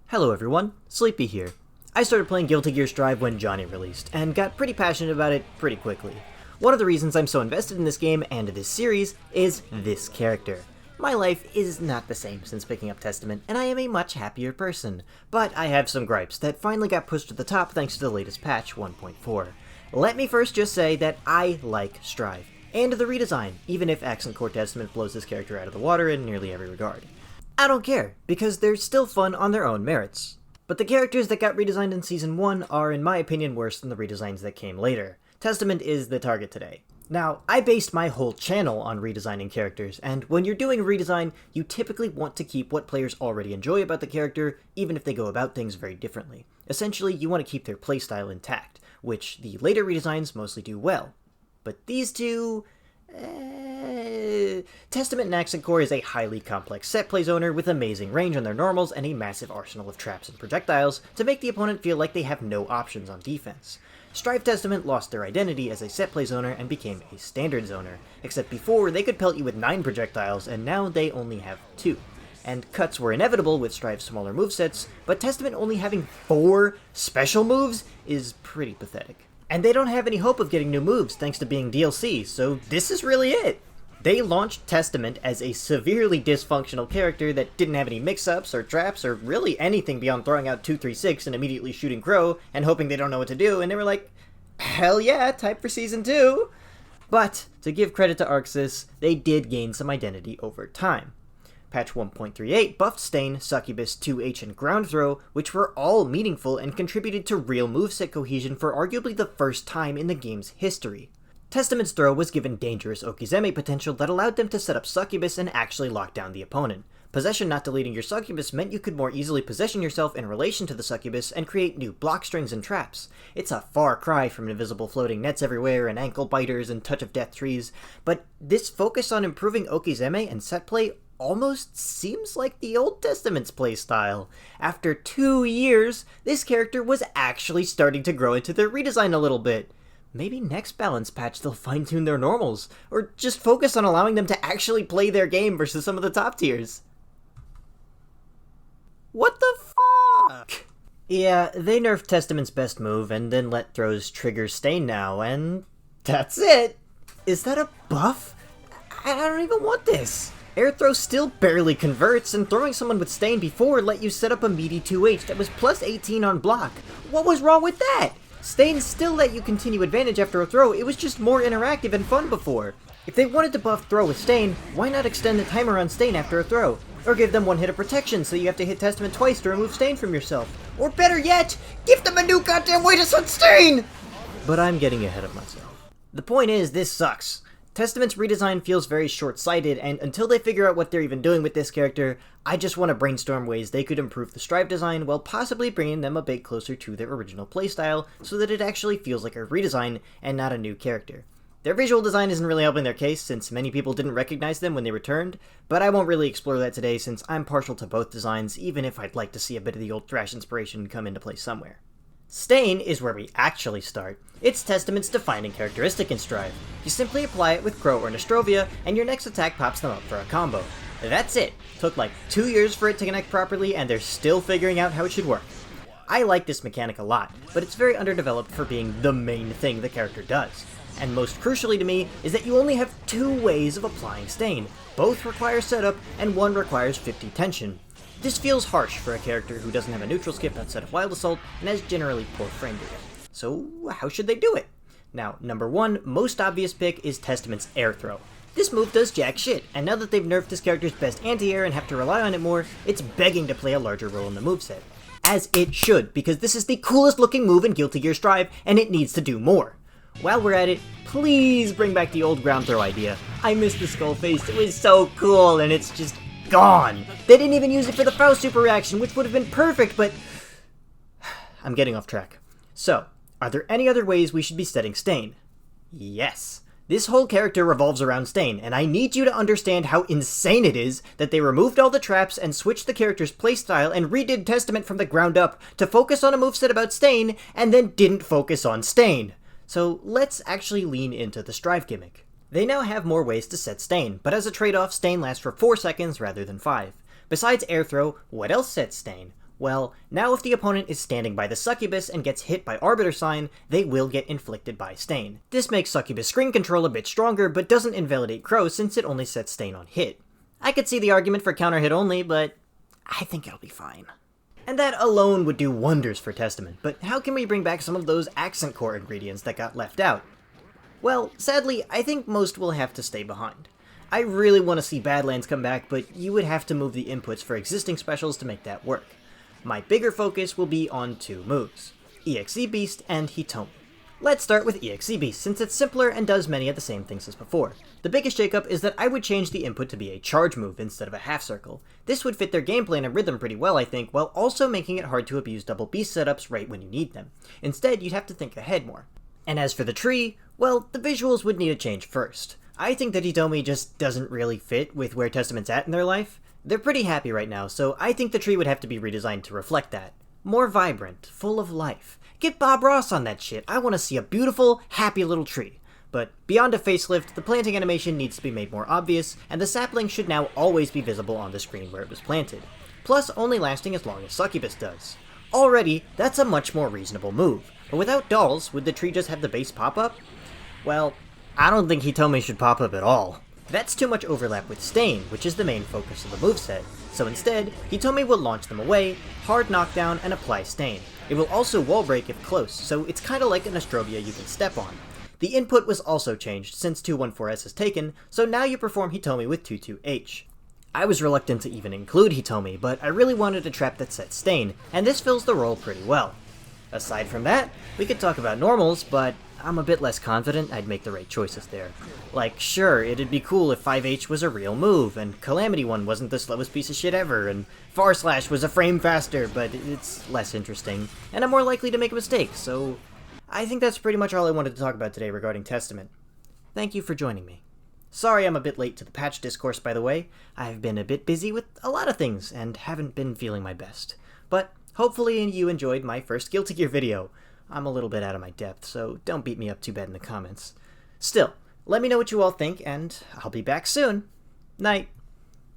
Hello everyone, Sleepy here. I started playing Guilty Gear Strive when Johnny released, and got pretty passionate about it pretty quickly. One of the reasons I'm so invested in this game and this series is this character. My life is not the same since picking up Testament, and I am a much happier person, but I have some gripes that finally got pushed to the top thanks to the latest patch 1.4. Let me first just say that I like Strive, and the redesign, even if Accent Core Testament blows this character out of the water in nearly every regard. I don't care, because they're still fun on their own merits. But the characters that got redesigned in Season 1 are, in my opinion, worse than the redesigns that came later. Testament is the target today. Now, I based my whole channel on redesigning characters, and when you're doing a redesign, you typically want to keep what players already enjoy about the character, even if they go about things very differently. Essentially, you want to keep their playstyle intact, which the later redesigns mostly do well. But these two... Testament and Accent Core is a highly complex set-play zoner with amazing range on their normals and a massive arsenal of traps and projectiles to make the opponent feel like they have no options on defense. Strive Testament lost their identity as a set-play zoner and became a standard zoner, except before they could pelt you with 9 projectiles and now they only have 2. And cuts were inevitable with Strive's smaller movesets, but Testament only having 4 special moves is pretty pathetic. And they don't have any hope of getting new moves thanks to being DLC, so this is really it. They launched Testament as a severely dysfunctional character that didn't have any mix-ups or traps or really anything beyond throwing out 236 and immediately shooting Crow and hoping they don't know what to do, and they were like, hell yeah, type for Season 2! But, to give credit to Arxis, they did gain some identity over time. Patch 1.38 buffed Stain, Succubus, 2H, and Ground Throw, which were all meaningful and contributed to real moveset cohesion for arguably the first time in the game's history. Testament's throw was given dangerous Okizeme potential that allowed them to set up Succubus and actually lock down the opponent. Possession not deleting your Succubus meant you could more easily position yourself in relation to the Succubus and create new block strings and traps. It's a far cry from invisible floating nets everywhere and ankle biters and touch of death trees, but this focus on improving Okizeme and set play almost seems like the Old Testament's playstyle. After 2 years, this character was actually starting to grow into their redesign a little bit. Maybe next balance patch they'll fine-tune their normals, or just focus on allowing them to actually play their game versus some of the top tiers. What the fuck? Yeah, they nerfed Testament's best move and then let throws trigger Stain now, and that's it! Is that a buff? I don't even want this! Air throw still barely converts, and throwing someone with Stain before let you set up a meaty 2H that was plus 18 on block. What was wrong with that? Stain still let you continue advantage after a throw, it was just more interactive and fun before. If they wanted to buff throw with Stain, why not extend the timer on Stain after a throw? Or give them 1 hit of protection so you have to hit Testament twice to remove Stain from yourself. Or better yet, give them a new goddamn way to set Stain! But I'm getting ahead of myself. The point is, this sucks. Testament's redesign feels very short-sighted, and until they figure out what they're even doing with this character, I just want to brainstorm ways they could improve the Strive design while possibly bringing them a bit closer to their original playstyle so that it actually feels like a redesign and not a new character. Their visual design isn't really helping their case since many people didn't recognize them when they returned, but I won't really explore that today since I'm partial to both designs even if I'd like to see a bit of the old Thrash inspiration come into play somewhere. Stain is where we actually start. It's Testament's defining characteristic in Strive. You simply apply it with Crow or Nostrovia, and your next attack pops them up for a combo. That's it. Took like 2 years for it to connect properly, and they're still figuring out how it should work. I like this mechanic a lot, but it's very underdeveloped for being the main thing the character does. And most crucially to me is that you only have 2 ways of applying Stain. Both require setup, and one requires 50 tension. This feels harsh for a character who doesn't have a neutral skip outside of Wild Assault and has generally poor frame rate. So how should they do it? Now, number 1, most obvious pick is Testament's Air Throw. This move does jack shit, and now that they've nerfed this character's best anti-air and have to rely on it more, it's begging to play a larger role in the moveset. As it should, because this is the coolest looking move in Guilty Gear Strive, and it needs to do more. While we're at it, please bring back the old ground throw idea. I miss the skull face, it was so cool, and it's just gone. They didn't even use it for the Faust super reaction, which would have been perfect, but I'm getting off track. So, are there any other ways we should be setting Stain? Yes. This whole character revolves around Stain, and I need you to understand how insane it is that they removed all the traps and switched the character's playstyle and redid Testament from the ground up to focus on a moveset about Stain, and then didn't focus on Stain. So let's actually lean into the Strive gimmick. They now have more ways to set Stain, but as a trade-off, Stain lasts for 4 seconds rather than 5. Besides Air Throw, what else sets Stain? Well, now if the opponent is standing by the succubus and gets hit by Arbiter Sign, they will get inflicted by Stain. This makes succubus screen control a bit stronger, but doesn't invalidate Crow since it only sets Stain on hit. I could see the argument for counter hit only, but I think it'll be fine. And that alone would do wonders for Testament, but how can we bring back some of those accent core ingredients that got left out? Well, sadly, I think most will have to stay behind. I really want to see Badlands come back, but you would have to move the inputs for existing specials to make that work. My bigger focus will be on two moves, EXE Beast and Hitomi. Let's start with EXE Beast, since it's simpler and does many of the same things as before. The biggest shakeup is that I would change the input to be a charge move instead of a half circle. This would fit their gameplay and rhythm pretty well, I think, while also making it hard to abuse double beast setups right when you need them. Instead, you'd have to think ahead more. And as for the tree, well, the visuals would need a change first. I think that Hitomi just doesn't really fit with where Testament's at in their life. They're pretty happy right now, so I think the tree would have to be redesigned to reflect that. More vibrant, full of life. Get Bob Ross on that shit. I want to see a beautiful, happy little tree. But beyond a facelift, the planting animation needs to be made more obvious, and the sapling should now always be visible on the screen where it was planted. Plus, only lasting as long as Succubus does. Already, that's a much more reasonable move. But without dolls, would the tree just have the base pop up? Well, I don't think Hitomi should pop up at all. That's too much overlap with Stain, which is the main focus of the moveset, so instead, Hitomi will launch them away, hard knockdown, and apply Stain. It will also wall break if close, so it's kinda like an Astrobia you can step on. The input was also changed since 214S is taken, so now you perform Hitomi with 22H. I was reluctant to even include Hitomi, but I really wanted a trap that set Stain, and this fills the role pretty well. Aside from that, we could talk about normals, but I'm a bit less confident I'd make the right choices there. Like, sure, it'd be cool if 5H was a real move, and Calamity 1 wasn't the slowest piece of shit ever, and Far Slash was a frame faster, but it's less interesting, and I'm more likely to make a mistake, so I think that's pretty much all I wanted to talk about today regarding Testament. Thank you for joining me. Sorry I'm a bit late to the patch discourse, by the way. I've been a bit busy with a lot of things, and haven't been feeling my best. But hopefully you enjoyed my first Guilty Gear video. I'm a little bit out of my depth, so don't beat me up too bad in the comments. Still, let me know what you all think, and I'll be back soon. Night.